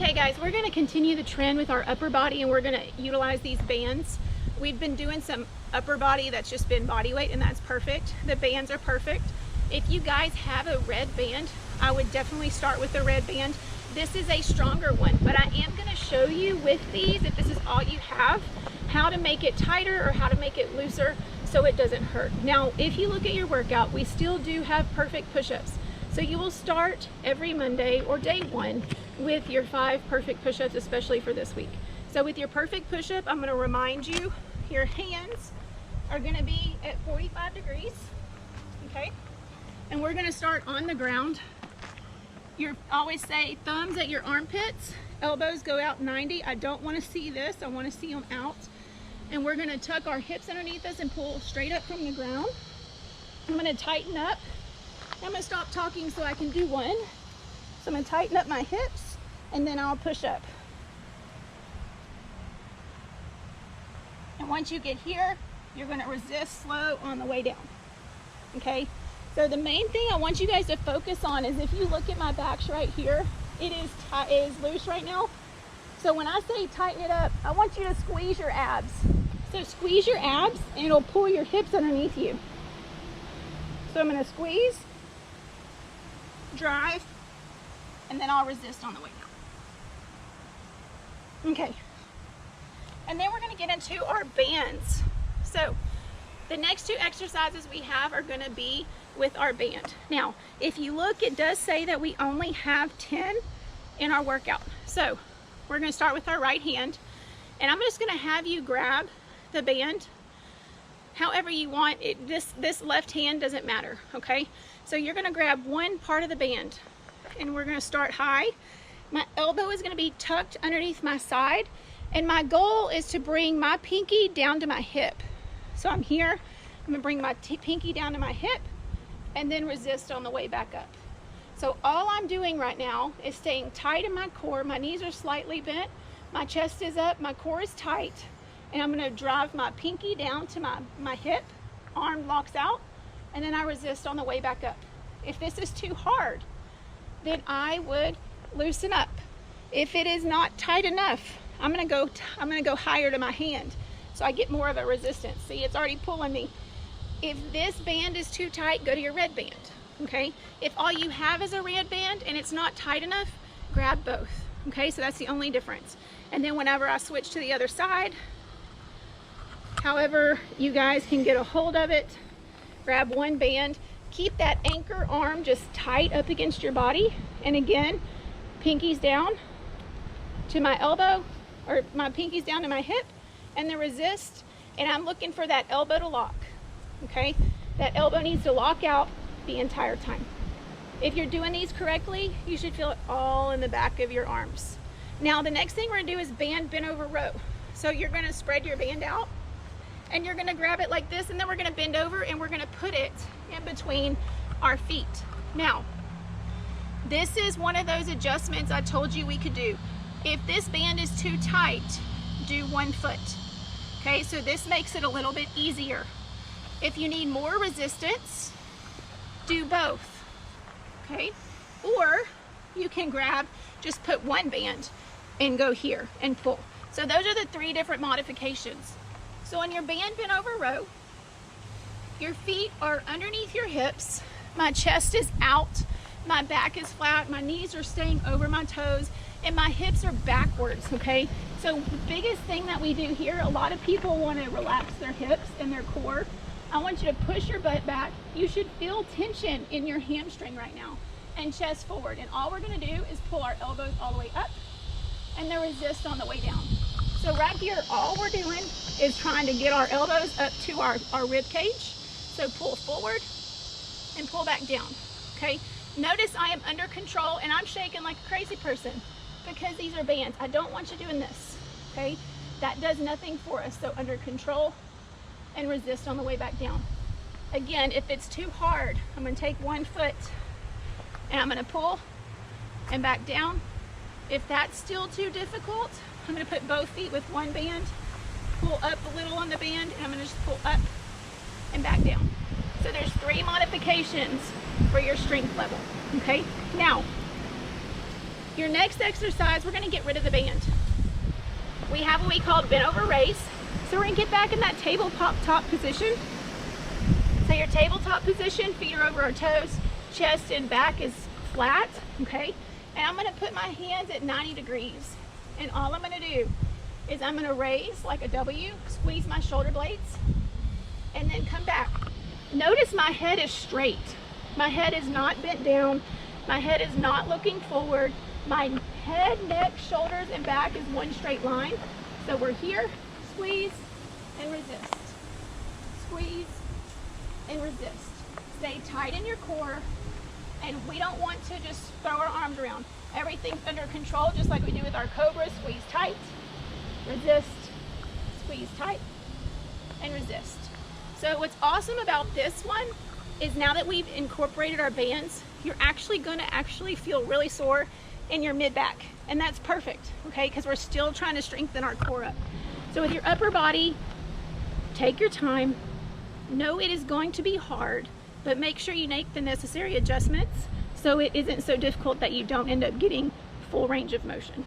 Okay guys, we're going to continue the trend with our upper body and we're going to utilize these bands. We've been doing some upper body that's just been body weight and that's perfect. The bands are perfect. If you guys have a red band, I would definitely start with the red band. This is a stronger one, but I am going to show you with these, if this is all you have, how to make it tighter or how to make it looser so it doesn't hurt. Now, if you look at your workout, we still do have perfect push-ups. So you will start every Monday or day one with your 5 perfect push-ups, especially for this week. So with your perfect push-up, I'm going to remind you, your hands are going to be at 45 degrees, okay? And we're going to start on the ground. You always say thumbs at your armpits, elbows go out 90. I don't want to see this, I want to see them out. And we're going to tuck our hips underneath us and pull straight up from the ground. I'm going to tighten up. I'm going to stop talking so I can do one. So I'm going to tighten up my hips and then I'll push up. And once you get here, you're going to resist slow on the way down. Okay? So the main thing I want you guys to focus on is if you look at my backs right here, it is loose right now. So when I say tighten it up, I want you to squeeze your abs. So squeeze your abs and it'll pull your hips underneath you. So I'm going to squeeze, drive, and then I'll resist on the way down. Okay. And then we're going to get into our bands. So the next 2 exercises we have are going to be with our band. Now, if you look, it does say that we only have 10 in our workout. So we're going to start with our right hand, and I'm just going to have you grab the band however you want it. This left hand doesn't matter, okay? So you're going to grab one part of the band, and we're going to start high. My elbow is going to be tucked underneath my side, and my goal is to bring my pinky down to my hip. So I'm here, I'm going to bring my pinky down to my hip, and then resist on the way back up. So all I'm doing right now is staying tight in my core. My knees are slightly bent, my chest is up, my core is tight, and I'm going to drive my pinky down to my hip, arm locks out, and then I resist on the way back up. If this is too hard, then I would loosen up. If it is not tight enough, I'm going to go higher to my hand so I get more of a resistance. See, it's already pulling me. If this band is too tight, go to your red band. Okay, if all you have is a red band and it's not tight enough, grab both. Okay, so that's the only difference. And then whenever I switch to the other side, however you guys can get a hold of it, grab one band, keep that anchor arm just tight up against your body, and again, pinkies down to my elbow, or my pinkies down to my hip, and then resist, and I'm looking for that elbow to lock. Okay, that elbow needs to lock out the entire time. If you're doing these correctly, you should feel it all in the back of your arms. Now the next thing we're gonna do is band bent over row. So you're gonna spread your band out and you're gonna grab it like this, and then we're gonna bend over and we're gonna put it in between our feet. Now, this is one of those adjustments I told you we could do. If this band is too tight, do 1 foot. Okay, so this makes it a little bit easier. If you need more resistance, do both, okay? Or you can just put one band and go here and pull. So those are the 3 different modifications. So on your band bent over row, your feet are underneath your hips, my chest is out, my back is flat, my knees are staying over my toes, and my hips are backwards, okay? So the biggest thing that we do here, a lot of people want to relax their hips and their core. I want you to push your butt back. You should feel tension in your hamstring right now, and chest forward. And all we're going to do is pull our elbows all the way up and then resist on the way down. So right here, all we're doing is trying to get our elbows up to our rib cage. So pull forward and pull back down, okay? Notice I am under control and I'm shaking like a crazy person because these are bands. I don't want you doing this, okay? That does nothing for us. So under control and resist on the way back down. Again, if it's too hard, I'm going to take 1 foot and I'm going to pull and back down. If that's still too difficult, I'm going to put both feet with one band, pull up a little on the band, and I'm going to just pull up and back down. So there's 3 modifications for your strength level, okay? Now, Your next exercise, we're gonna get rid of the band. We have what we call bent over raise. So we're gonna get back in that tabletop position. So your tabletop position, feet are over our toes, chest and back is flat, okay? And I'm gonna put my hands at 90 degrees. And all I'm gonna do is I'm gonna raise like a W, squeeze my shoulder blades, and then come back. Notice my head is straight. My head is not bent down. My head is not looking forward. My head, neck, shoulders, and back is one straight line. So we're here, squeeze and resist. Squeeze and resist. Stay tight in your core, and we don't want to just throw our arms around. Everything's under control, just like we do with our cobra. Squeeze tight, resist, squeeze tight, and resist. So what's awesome about this one is now that we've incorporated our bands, you're actually gonna feel really sore in your mid-back. And that's perfect, okay? Because we're still trying to strengthen our core up. So with your upper body, take your time. Know it is going to be hard, but make sure you make the necessary adjustments so it isn't so difficult that you don't end up getting full range of motion.